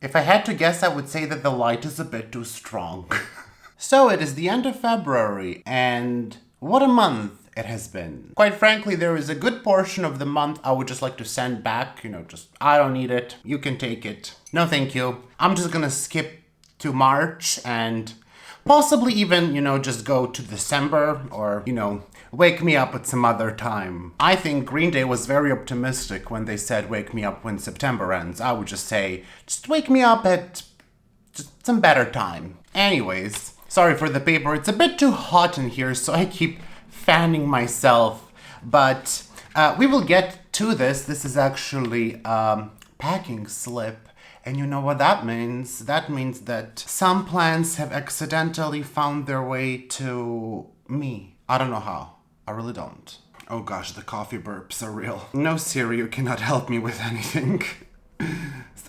If I had to guess, I would say that the light is a bit too strong. So it is the end of February, and what a month it has been. Quite frankly, there is a good portion of the month I would just like to send back, I don't need it, you can take it. No thank you. I'm just gonna skip to March and possibly even, just go to December or, wake me up at some other time. I think Green Day was very optimistic when they said wake me up when September ends. I would just say, just wake me up at just some better time. Anyways, sorry for the paper. It's a bit too hot in here, so I keep fanning myself. But we will get to this. This is actually packing slip. And you know what that means? That means that some plants have accidentally found their way to me. I don't know how. I really don't. Oh gosh, the coffee burps are real. No, Siri, you cannot help me with anything.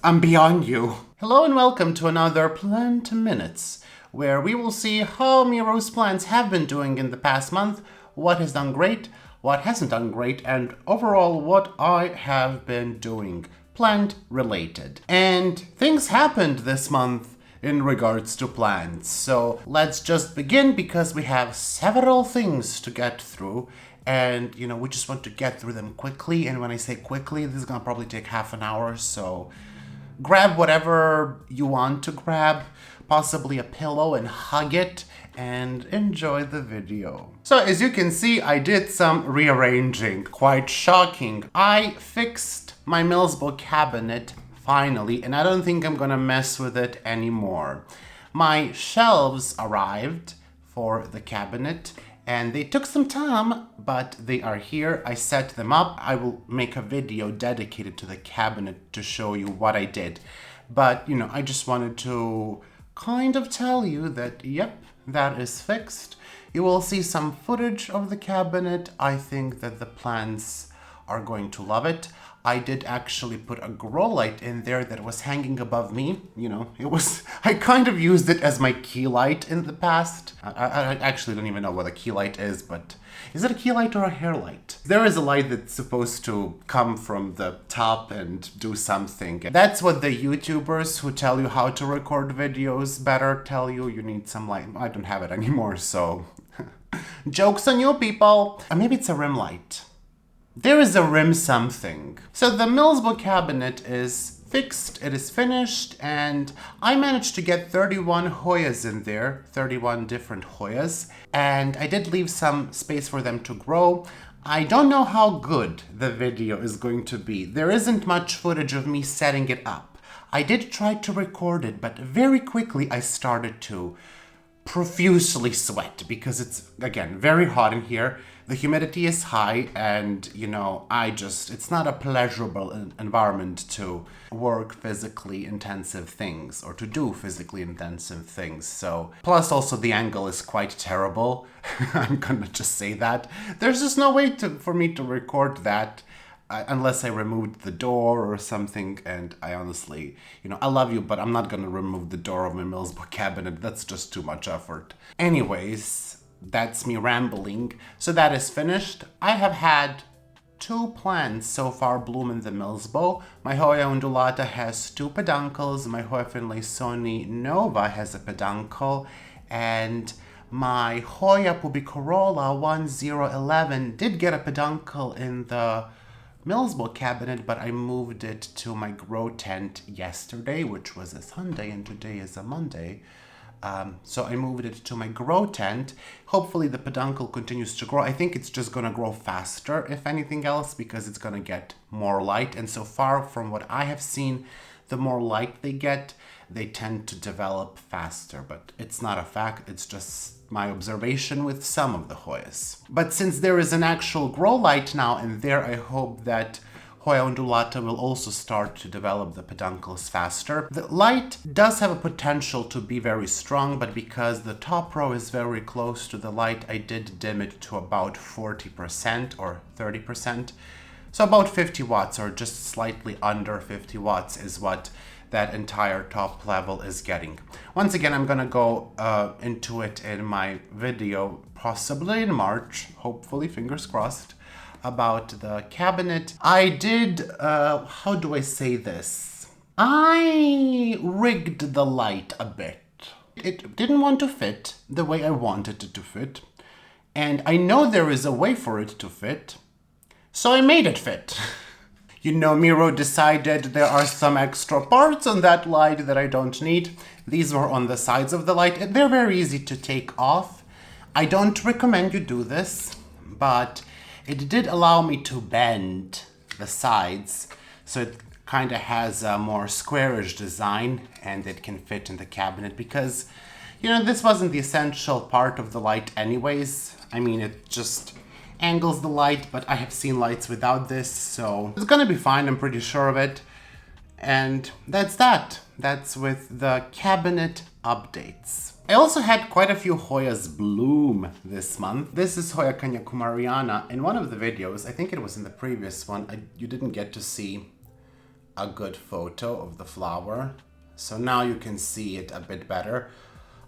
I'm beyond you. Hello and welcome to another Plant Minutes, where we will see how Miro's plants have been doing in the past month, what has done great, what hasn't done great, and overall what I have been doing plant related. And things happened this month in regards to plants. So let's just begin because we have several things to get through. And, we just want to get through them quickly. And when I say quickly, this is gonna probably take half an hour. So grab whatever you want to grab, possibly a pillow, and hug it and enjoy the video. So as you can see, I did some rearranging. Quite shocking. I fixed my Millsbo cabinet finally, and I don't think I'm gonna mess with it anymore. My shelves arrived for the cabinet and they took some time, but they are here. I set them up. I will make a video dedicated to the cabinet to show you what I did. But, I just wanted to kind of tell you that, yep, that is fixed. You will see some footage of the cabinet. I think that the plants are going to love it. I did actually put a grow light in there that was hanging above me. I kind of used it as my key light in the past. I actually don't even know what a key light is, but is it a key light or a hair light? There is a light that's supposed to come from the top and do something. That's what the YouTubers who tell you how to record videos better tell you. You need some light. I don't have it anymore, so joke's on you people. Or maybe it's a rim light. There is a rim something. So the Millsbo cabinet is fixed, it is finished, and I managed to get 31 Hoyas in there, 31 different Hoyas, and I did leave some space for them to grow. I don't know how good the video is going to be. There isn't much footage of me setting it up. I did try to record it, but very quickly I started to profusely sweat because it's, again, very hot in here. The humidity is high and, it's not a pleasurable environment to work physically intensive things or to do physically intensive things. So, plus also the angle is quite terrible. I'm gonna just say that. There's just no way for me to record that unless I removed the door or something, and I honestly, I love you, but I'm not gonna remove the door of my Millsbo cabinet. That's just too much effort. Anyways, that's me rambling. So that is finished. I have had 2 plants so far bloom in the Millsbo. My Hoya undulata has 2 peduncles. My Hoya finlaysoni nova has a peduncle, and my Hoya pubicorolla 1011 did get a peduncle in the Millsbo cabinet, but I moved it to my grow tent yesterday, which was a Sunday, and today is a Monday. So I moved it to my grow tent. Hopefully the peduncle continues to grow. I think it's just gonna grow faster, if anything else, because it's gonna get more light. And so far from what I have seen, the more light they get, they tend to develop faster. But it's not a fact, it's just my observation with some of the Hoyas. But since there is an actual grow light now in there, I hope that Hoya undulata will also start to develop the peduncles faster. The light does have a potential to be very strong, but because the top row is very close to the light, I did dim it to about 40% or 30%. So about 50 watts or just slightly under 50 watts is what that entire top level is getting. Once again, I'm gonna go into it in my video, possibly in March, hopefully, fingers crossed, about the cabinet. I did, how do I say this? I rigged the light a bit. It didn't want to fit the way I wanted it to fit. And I know there is a way for it to fit, so I made it fit. You know, Miro decided there are some extra parts on that light that I don't need. These were on the sides of the light. They're very easy to take off. I don't recommend you do this, but it did allow me to bend the sides, so it kind of has a more squarish design and it can fit in the cabinet because, you know, this wasn't the essential part of the light anyways. I mean, it just angles the light, but I have seen lights without this, so it's gonna be fine, I'm pretty sure of it. And that's that. That's with the cabinet updates. I also had quite a few Hoyas bloom this month. This is Hoya Kanyakumariana. In one of the videos, I think it was in the previous one, you didn't get to see a good photo of the flower. So now you can see it a bit better.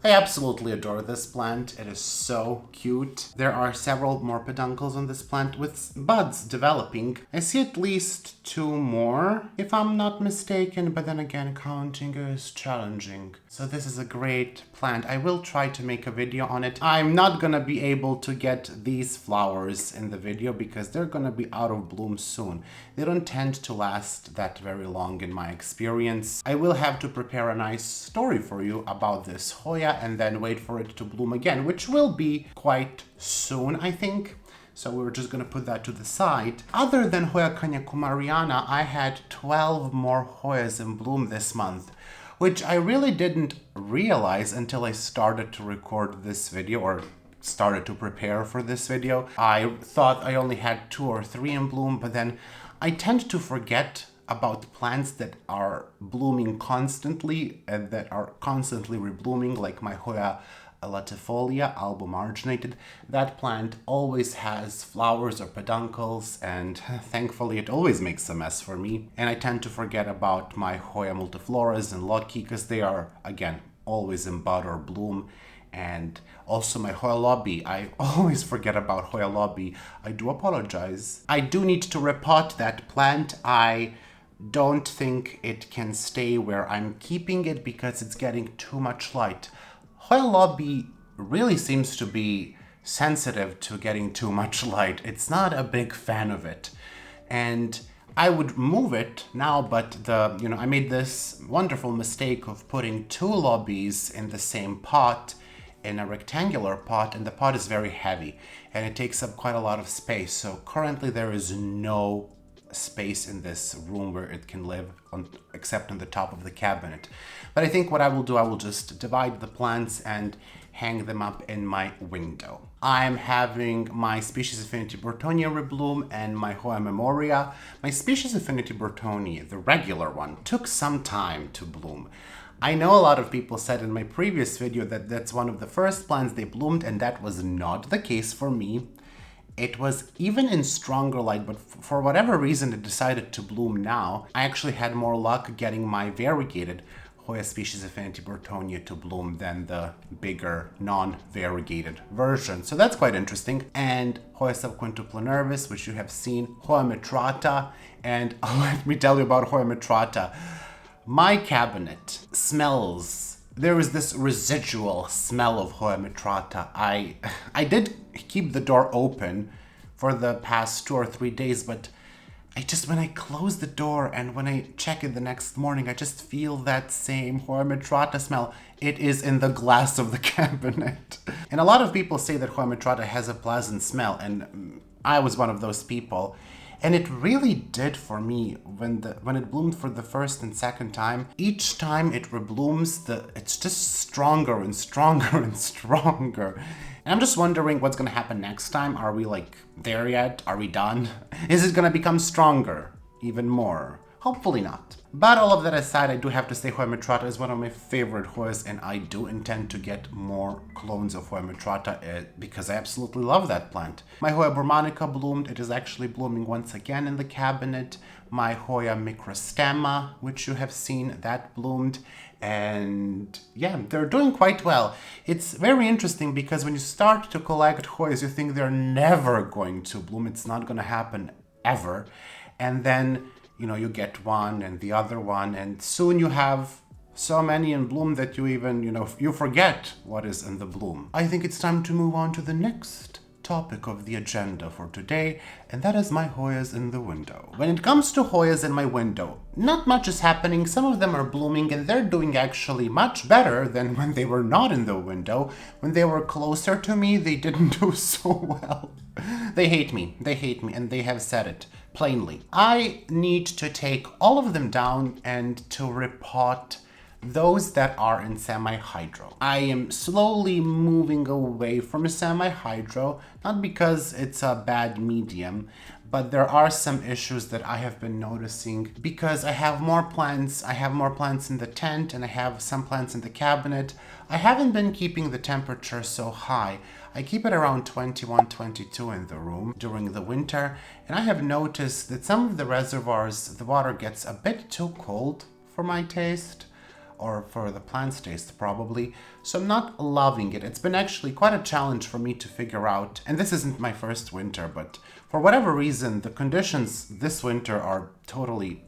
I absolutely adore this plant. It is so cute. There are several more peduncles on this plant with buds developing. I see at least 2 more, if I'm not mistaken, but then again, counting is challenging. So this is a great plant. I will try to make a video on it. I'm not gonna be able to get these flowers in the video because they're gonna be out of bloom soon. They don't tend to last that very long in my experience. I will have to prepare a nice story for you about this Hoya and then wait for it to bloom again, which will be quite soon, I think. So we're just gonna put that to the side. Other than Hoya Kanyakumariana, I had 12 more Hoyas in bloom this month, which I really didn't realize until I started to record this video or started to prepare for this video. I thought I only had 2 or 3 in bloom, but then I tend to forget about plants that are blooming constantly and that are constantly reblooming, like my Hoya latifolia, albomarginated. That plant always has flowers or peduncles, and thankfully it always makes a mess for me. And I tend to forget about my Hoya multifloras and Loki because they are, again, always in bud or bloom. And also my Hoya lobby. I always forget about Hoya lobby. I do apologize. I do need to repot that plant. I don't think it can stay where I'm keeping it because it's getting too much light. Hoya lobby really seems to be sensitive to getting too much light. It's not a big fan of it. And I would move it now, but I made this wonderful mistake of putting 2 lobbies in the same pot, in a rectangular pot, and the pot is very heavy and it takes up quite a lot of space. So currently there is no space in this room where it can live except on the top of the cabinet. But I think what I will do, I will just divide the plants and hang them up in my window. I'm having my Species Affinity Burtonia rebloom and my Hoya Memoria. My Species Affinity Burtonia, the regular one, took some time to bloom. I know a lot of people said in my previous video that that's one of the first plants they bloomed, and that was not the case for me. It was even in stronger light, but for whatever reason it decided to bloom now. I actually had more luck getting my variegated Hoya Species Affinity Burtonia to bloom than the bigger non-variegated version. So that's quite interesting. And Hoya Subquintupla nervis, which you have seen, Hoya Mitrata, and let me tell you about Hoya Mitrata. My cabinet smells. There is this residual smell of Hoya Mitrata. I did keep the door open for the past 2 or 3 days, but when I close the door and when I check it the next morning, I just feel that same Hoya Mitrata smell. It is in the glass of the cabinet. And a lot of people say that Hoya Mitrata has a pleasant smell, and I was one of those people. And it really did for me when it bloomed for the first and second time. Each time it reblooms, it's just stronger and stronger and stronger. And I'm just wondering what's gonna happen next time. Are we there yet? Are we done? Is it gonna become stronger even more? Hopefully not. But all of that aside, I do have to say Hoya Mitrata is one of my favorite Hoyas, and I do intend to get more clones of Hoya Mitrata because I absolutely love that plant. My Hoya Burmanica bloomed. It is actually blooming once again in the cabinet. My Hoya Microstemma, which you have seen, that bloomed. And yeah, they're doing quite well. It's very interesting because when you start to collect Hoyas, you think they're never going to bloom. It's not going to happen ever. And then you get one and the other one, and soon you have so many in bloom that you even, you forget what is in the bloom. I think it's time to move on to the next topic of the agenda for today, and that is my Hoyas in the window. When it comes to Hoyas in my window, not much is happening. Some of them are blooming and they're doing actually much better than when they were not in the window. When they were closer to me, they didn't do so well. They hate me, and they have said it plainly. I need to take all of them down and to repot those that are in semi-hydro. I am slowly moving away from semi-hydro, not because it's a bad medium, but there are some issues that I have been noticing because I have more plants. I have more plants in the tent and I have some plants in the cabinet. I haven't been keeping the temperature so high. I keep it around 21, 22 in the room during the winter, and I have noticed that some of the reservoirs, the water gets a bit too cold for my taste, or for the plant's taste probably, so I'm not loving it. It's been actually quite a challenge for me to figure out, and this isn't my first winter, but for whatever reason, the conditions this winter are totally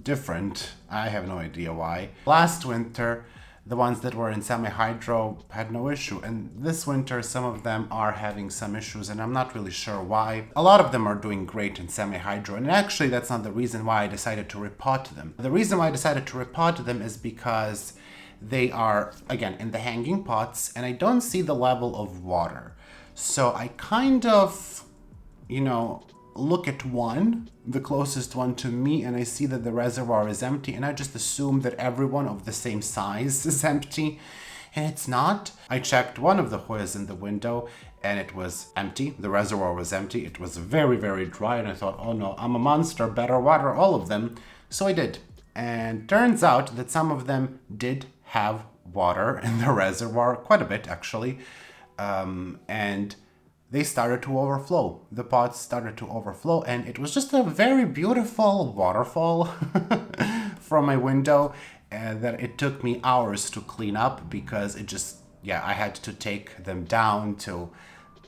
different. I have no idea why. Last winter, the ones that were in semi-hydro had no issue, and this winter some of them are having some issues, and I'm not really sure why. A lot of them are doing great in semi-hydro, and actually that's not the reason why I decided to repot them. The reason why I decided to repot them is because they are, again, in the hanging pots, and I don't see the level of water. So I kind of, look at one, the closest one to me, and I see that the reservoir is empty, and I just assume that everyone of the same size is empty, and it's not. I checked one of the Hoyas in the window and it was empty. The reservoir was empty. It was very, very dry, and I thought, oh no, I'm a monster, better water all of them. So I did, and turns out that some of them did have water in the reservoir, quite a bit actually, and they started to overflow. The pots started to overflow, and it was just a very beautiful waterfall from my window that it took me hours to clean up because I had to take them down, to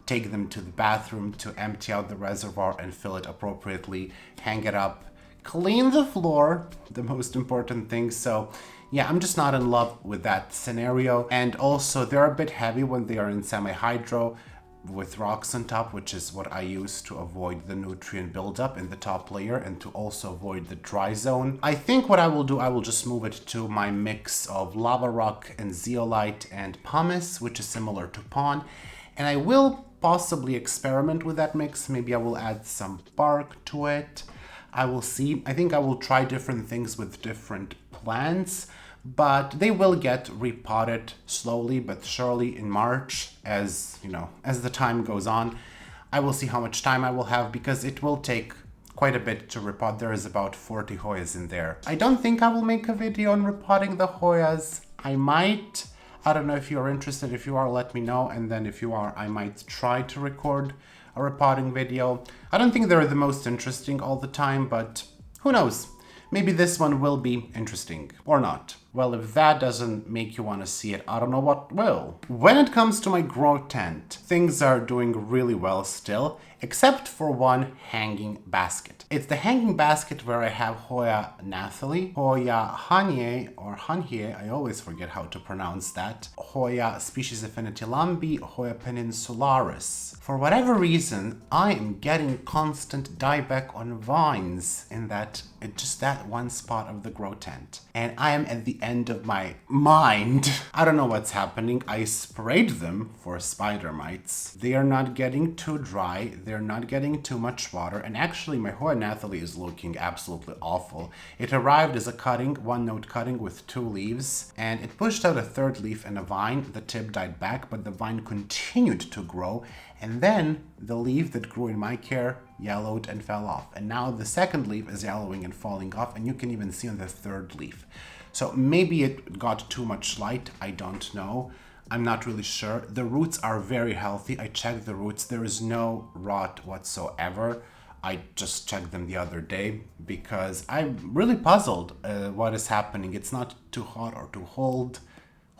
take them to the bathroom, to empty out the reservoir and fill it appropriately, hang it up, clean the floor, the most important thing. So yeah, I'm just not in love with that scenario. And also they're a bit heavy when they are in semi-hydro, with rocks on top, which is what I use to avoid the nutrient buildup in the top layer and to also avoid the dry zone. I think what I will do, I will just move it to my mix of lava rock and zeolite and pumice, which is similar to pon, and I will possibly experiment with that mix. Maybe I will add some bark to it. I will see. I think I will try different things with different plants, but they will get repotted slowly but surely in March as the time goes on. I will see how much time I will have because it will take quite a bit to repot. There is about 40 Hoyas in there. I don't think I will make a video on repotting the Hoyas. I might. I don't know if you're interested. If you are, let me know, and then if you are, I might try to record a repotting video. I don't think they're the most interesting all the time, but who knows? Maybe this one will be interesting, or not. Well, if that doesn't make you want to see it, I don't know what will. When it comes to my grow tent, things are doing really well still, except for one hanging basket. It's the hanging basket where I have Hoya Nathalie, Hoya Hanye, or Hanye, I always forget how to pronounce that, Hoya species affinity lambi, Hoya peninsularis. For whatever reason, I am getting constant dieback on vines in just that one spot of the grow tent. And I am at the end of my mind. I don't know what's happening. I sprayed them for spider mites. They are not getting too dry. They're not getting too much water. And actually my Hoya Nathalie is looking absolutely awful. It arrived as a cutting, one note cutting with 2 leaves, and it pushed out a 3rd leaf and a vine. The tip died back, but the vine continued to grow. And then the leaf that grew in my care yellowed and fell off. And now the 2nd leaf is yellowing and falling off, and you can even see on the 3rd leaf. So maybe it got too much light. I don't know. I'm not really sure. The roots are very healthy. I checked the roots. There is no rot whatsoever. I just checked them the other day because I'm really puzzled what is happening. It's not too hot or too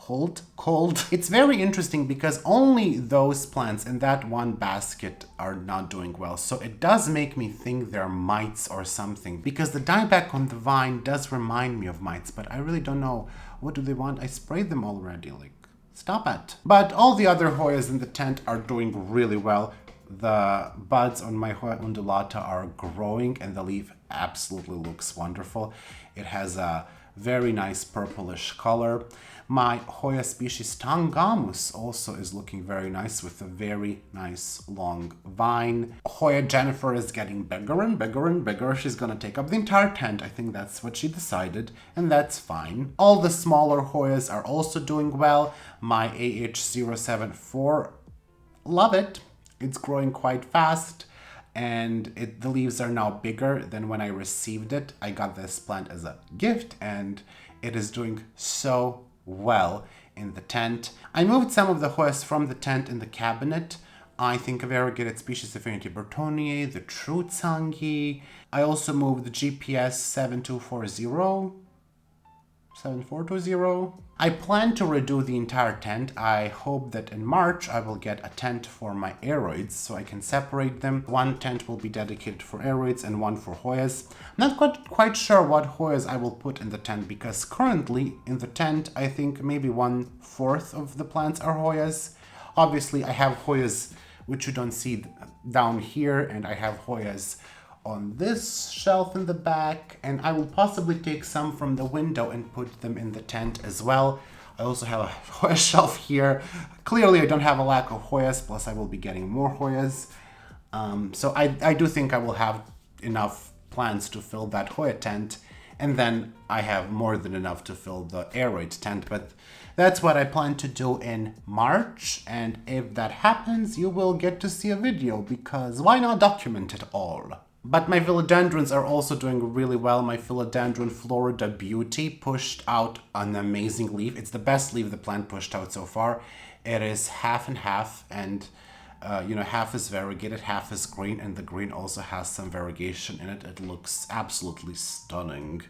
cold. It's very interesting because only those plants in that one basket are not doing well. So it does make me think they're mites or something, because the dieback on the vine does remind me of mites, but I really don't know. What do they want? I sprayed them already, like, stop it. But all the other Hoyas in the tent are doing really well. The buds on my Hoya undulata are growing and the leaf absolutely looks wonderful. It has a very nice purplish color. My Hoya species Tangamus also is looking very nice with a very nice long vine. Hoya Jennifer is getting bigger and bigger and bigger. She's gonna take up the entire tent. I think that's what she decided, and that's fine. All the smaller Hoyas are also doing well. My AH074, love it. It's growing quite fast, and the leaves are now bigger than when I received it. I got this plant as a gift, and it is doing so well in the tent. I moved some of the Hoyas from the tent in the cabinet. I think a variegated species Affinity Bertonier, the True Tsangi. I also moved the GPS 7420. I plan to redo the entire tent. I hope that in March I will get a tent for my aeroids so I can separate them. One tent will be dedicated for aeroids and one for Hoyas. I'm not quite sure what Hoyas I will put in the tent, because currently in the tent I think maybe 1/4 of the plants are Hoyas. Obviously I have Hoyas which you don't see down here, and I have Hoyas on this shelf in the back, and I will possibly take some from the window and put them in the tent as well. I also have a Hoya shelf here. Clearly I don't have a lack of Hoyas, plus I will be getting more Hoyas. So I do think I will have enough plants to fill that Hoya tent, and then I have more than enough to fill the aeroid tent, but that's what I plan to do in March, and if that happens you will get to see a video, because why not document it all? But my philodendrons are also doing really well. My philodendron Florida Beauty pushed out an amazing leaf. It's the best leaf the plant pushed out so far. It is half and half, and half is variegated, half is green, and the green also has some variegation in it. It looks absolutely stunning.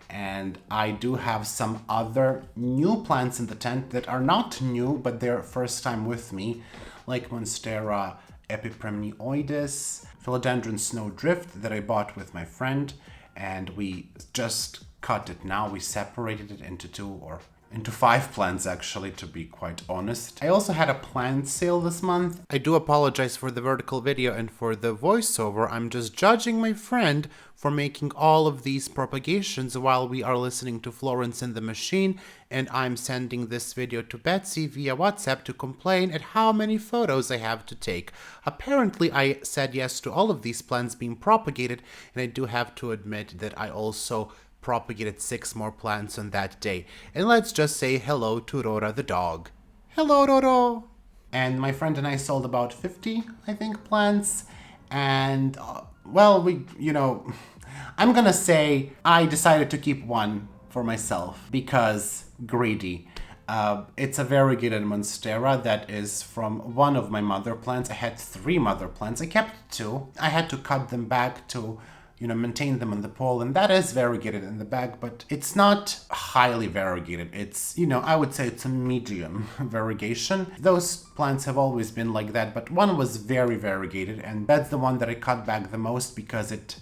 And I do have some other new plants in the tent that are not new, but they're first time with me, like Monstera Epidemicsound, Philodendron Snowdrift that I bought with my friend, and we just cut it now. We separated it into 5 plants, actually, to be quite honest. I also had a plant sale this month. I do apologize for the vertical video and for the voiceover. I'm just judging my friend for making all of these propagations while we are listening to Florence and the Machine, and I'm sending this video to Betsy via WhatsApp to complain at how many photos I have to take. Apparently I said yes to all of these plants being propagated, and I do have to admit that I also propagated 6 more plants on that day. And let's just say hello to Rora the dog. Hello, Roro! And my friend and I sold about 50, I think, plants. And, I'm gonna say I decided to keep one for myself because greedy. It's a variegated Monstera that is from one of my mother plants. I had 3 mother plants. I kept 2. I had to cut them back to maintain them on the pole, and that is variegated in the bag, but it's not highly variegated. It's, I would say it's a medium variegation. Those plants have always been like that, but one was very variegated, and that's the one that I cut back the most because it,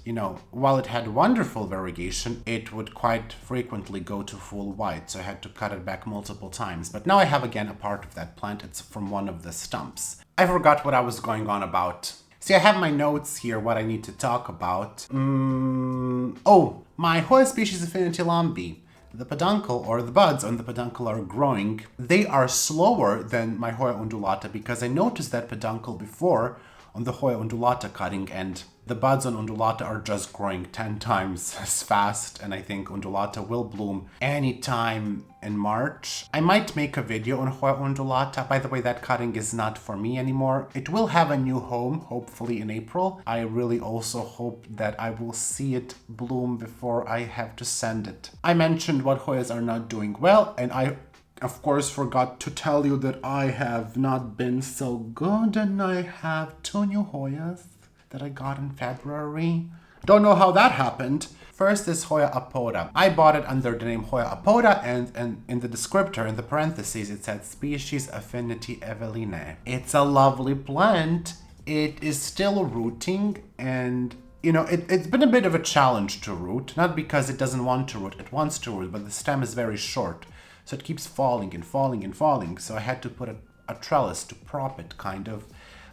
while it had wonderful variegation, it would quite frequently go to full white, so I had to cut it back multiple times. But now I have again a part of that plant. It's from one of the stumps. I forgot what I was going on about. See, I have my notes here, what I need to talk about. My Hoya species Affinity Lambi. The peduncle, or the buds on the peduncle, are growing. They are slower than my Hoya undulata because I noticed that peduncle before on the Hoya undulata cutting, and the buds on undulata are just growing 10 times as fast, and I think undulata will bloom anytime in March. I might make a video on Hoya undulata. By the way, that cutting is not for me anymore. It will have a new home, hopefully in April. I really also hope that I will see it bloom before I have to send it. I mentioned what Hoyas are not doing well, and I of course forgot to tell you that I have not been so good, and I have 2 new Hoyas that I got in February. Don't know how that happened. First is Hoya apoda. I bought it under the name Hoya apoda, and in the descriptor, in the parentheses, it said species affinity eveline. It's a lovely plant. It is still rooting, and you know, it's been a bit of a challenge to root, not because it doesn't want to root, it wants to root, but the stem is very short. So it keeps falling and falling and falling. So I had to put a trellis to prop it, kind of.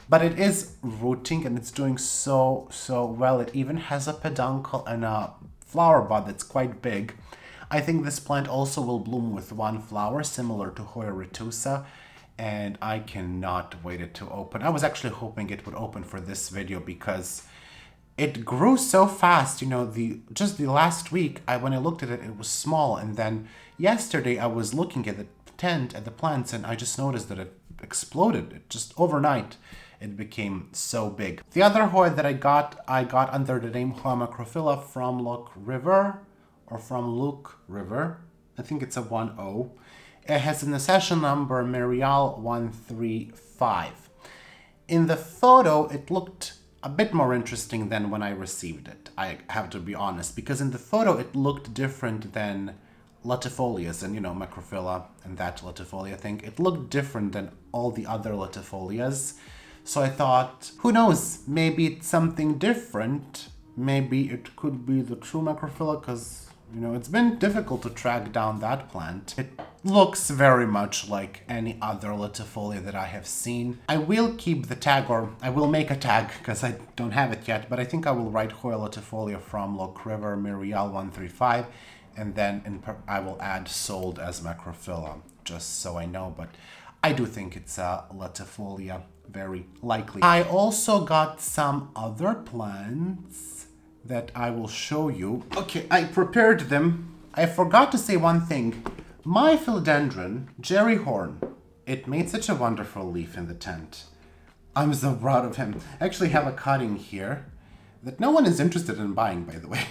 But it is rooting, and it's doing so well. It even has a peduncle and a flower bud that's quite big. I think this plant also will bloom with one flower, similar to Hoya retusa. And I cannot wait it to open. I was actually hoping it would open for this video because it grew so fast. You know, just the last week, when I looked at it, it was small. And then yesterday I was looking at the tent, at the plants, and I just noticed that it exploded. It just overnight, it became so big. The other Hoya that I got under the name Hoya macrophylla from Luke River, or from Luke River. I think it's a 1-0. It has an accession number Merial 135. In the photo, it looked a bit more interesting than when I received it. I have to be honest, because in the photo, it looked different than latifolias and, you know, macrophylla and that latifolia thing. It looked different than all the other latifolias. So I thought, who knows, maybe it's something different. Maybe it could be the true macrophylla, because, you know, it's been difficult to track down that plant. It looks very much like any other latifolia that I have seen. I will keep the tag, or I will make a tag, because I don't have it yet, but I think I will write Hoya latifolia from Luke River, Merial 135, and then I will add sold as macrophylla, just so I know, but I do think it's a latifolia, very likely. I also got some other plants that I will show you. Okay, I prepared them. I forgot to say one thing. My philodendron, Jerry Horn, it made such a wonderful leaf in the tent. I'm so proud of him. I actually have a cutting here that no one is interested in buying, by the way.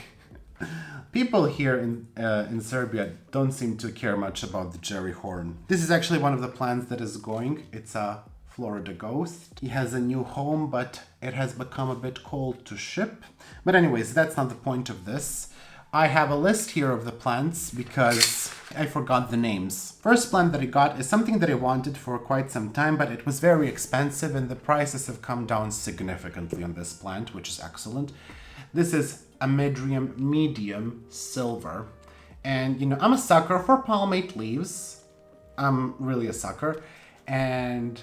People here in Serbia don't seem to care much about the Jerry Horn. This is actually one of the plants that is going. It's a Florida ghost. He has a new home, but it has become a bit cold to ship. But anyways, that's not the point of this. I have a list here of the plants because I forgot the names. First plant that I got is something that I wanted for quite some time, but it was very expensive and the prices have come down significantly on this plant, which is excellent. This is Amydrium medium silver. And, you know, I'm a sucker for palmate leaves. I'm really a sucker. And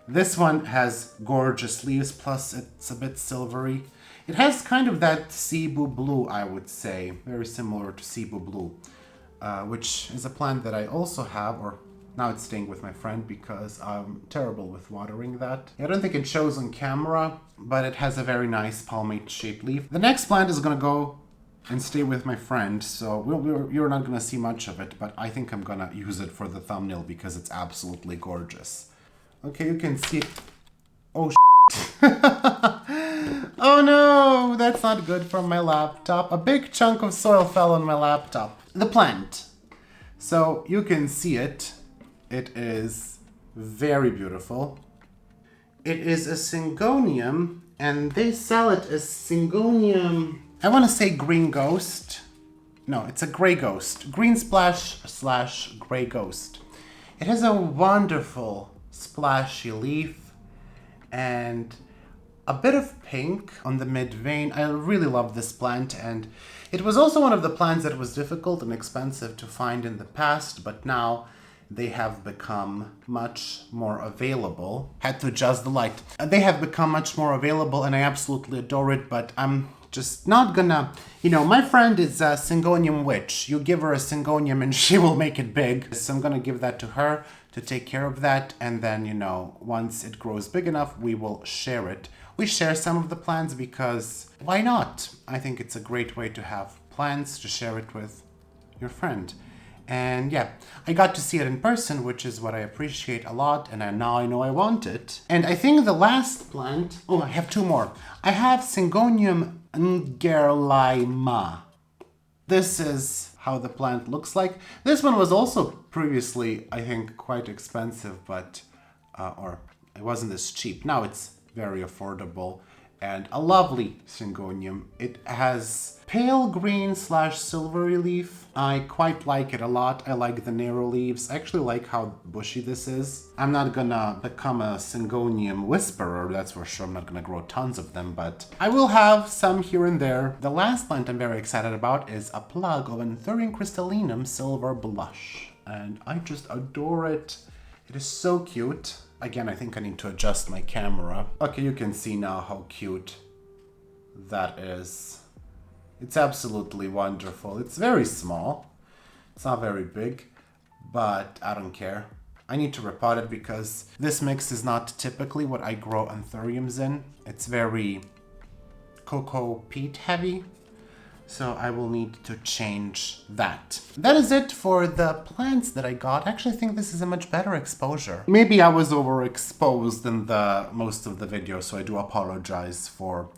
this one has gorgeous leaves, plus it's a bit silvery. It has kind of that Cebu blue, I would say, very similar to Cebu blue, which is a plant that I also have, or now it's staying with my friend because I'm terrible with watering that. I don't think it shows on camera, but it has a very nice palmate shaped leaf. The next plant is gonna go and stay with my friend, so you're not gonna see much of it, but I think I'm gonna use it for the thumbnail because it's absolutely gorgeous. Okay, you can see it. Oh, oh no, that's not good for my laptop. A big chunk of soil fell on my laptop. The plant. So you can see it. It is very beautiful. It is a Syngonium, and they sell it as Syngonium. I want to say green ghost. No, it's a gray ghost. Green splash / gray ghost. It has a wonderful splashy leaf and a bit of pink on the mid vein. I really love this plant, and it was also one of the plants that was difficult and expensive to find in the past, but now they have become much more available. Had to adjust the light. They have become much more available and I absolutely adore it, but I'm just not gonna, you know, my friend is a Syngonium witch. You give her a Syngonium and she will make it big. So I'm gonna give that to her to take care of that, and then, you know, once it grows big enough, we will share it. We share some of the plants because why not? I think it's a great way to have plants to share it with your friend. And yeah, I got to see it in person, which is what I appreciate a lot, and now I know I want it. And I think the last plant, oh, I have two more. I have Syngonium ngerlima. This is how the plant looks like. This one was also previously, I think, quite expensive, but, or it wasn't as cheap. Now it's very affordable, and a lovely syngonium. It has pale green / silvery leaf. I quite like it a lot. I like the narrow leaves. I actually like how bushy this is. I'm not gonna become a syngonium whisperer, that's for sure. I'm not gonna grow tons of them, but I will have some here and there. The last plant I'm very excited about is a plug of Anthurium crystallinum silver blush, and I just adore it. It is so cute. Again, I think I need to adjust my camera. Okay, you can see now how cute that is. It's absolutely wonderful. It's very small. It's not very big, but I don't care. I need to repot it because this mix is not typically what I grow anthuriums in. It's very cocoa peat heavy. So I will need to change that. That is it for the plants that I got. I actually think this is a much better exposure. Maybe I was overexposed in the most of the video, so I do apologize for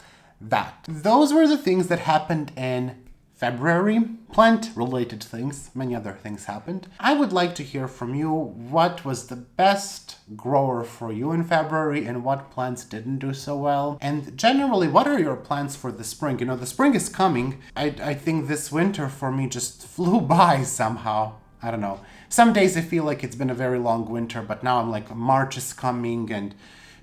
that. Those were the things that happened in February. Plant-related things. Many other things happened. I would like to hear from you what was the best grower for you in February and what plants didn't do so well. And generally, what are your plans for the spring? You know, the spring is coming. I think this winter for me just flew by somehow. I don't know. Some days I feel like it's been a very long winter, but now I'm like, March is coming and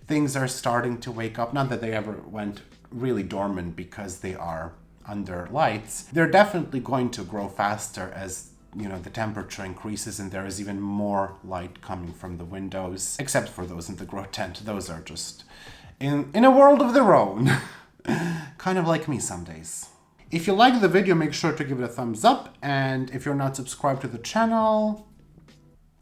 things are starting to wake up. Not that they ever went really dormant because they are under lights. They're definitely going to grow faster as, you know, the temperature increases and there is even more light coming from the windows, except for those in the grow tent. Those are just in a world of their own. Kind of like me some days. If you liked the video, make sure to give it a thumbs up, and if you're not subscribed to the channel,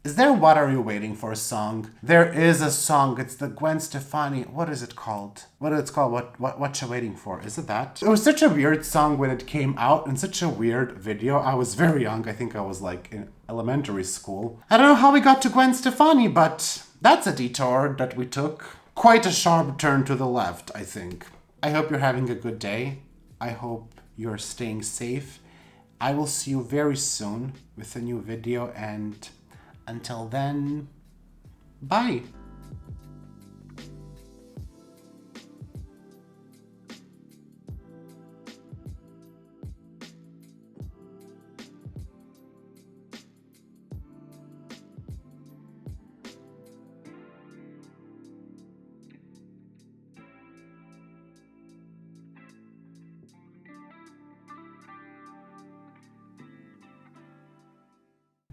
is there What Are You Waiting For song? There is a song. It's the Gwen Stefani. What is it called? What is it called? What you waiting for? Is it that? It was such a weird song when it came out and such a weird video. I was very young. I think I was like in elementary school. I don't know how we got to Gwen Stefani, but that's a detour that we took. Quite a sharp turn to the left, I think. I hope you're having a good day. I hope you're staying safe. I will see you very soon with a new video, and until then, bye.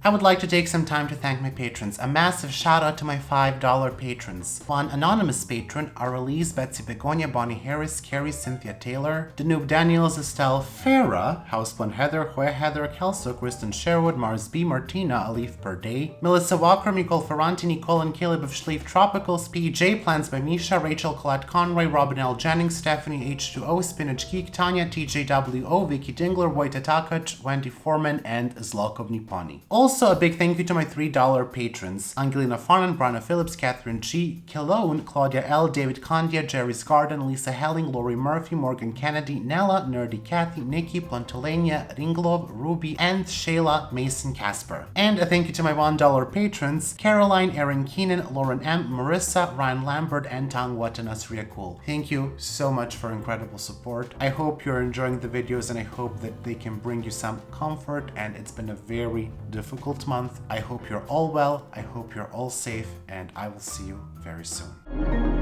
I would like to take some time to thank my patrons. A massive shout out to my $5 patrons. One anonymous patron are Elise, Betsy Begonia, Bonnie Harris, Carrie, Cynthia Taylor, Danube Daniels, Estelle, Farah, Houseplant Heather, Hoya Heather, Kelso, Kristen Sherwood, Mars B, Martina, Alif Per Day, Melissa Walker, Nicole Ferranti, Nicole and Caleb of Schleif Tropicals, PJ, Plans by Misha, Rachel Collette Conroy, Robin L. Jennings, Stephanie H2O, Spinach Geek, Tanya, TJWO, Vicky Dingler, Wojta Takach, Wendy Foreman, and Zlokov Niponi. Also, a big thank you to my $3 patrons: Angelina Farnan, Brana Phillips, Catherine G, Kilone, Claudia L, David Condia, Jerry's Garden, Lisa Helling, Lori Murphy, Morgan Kennedy, Nella, Nerdy Kathy, Nikki, Plantolania, Ringlov, Ruby, and Shayla Mason Casper. And a thank you to my $1 patrons: Caroline, Erin Keenan, Lauren M, Marissa, Ryan Lambert, and Tangwat and Asriya Cool. Thank you so much for incredible support. I hope you're enjoying the videos and I hope that they can bring you some comfort, and it's been a very difficult month. I hope you're all well, I hope you're all safe, and I will see you very soon.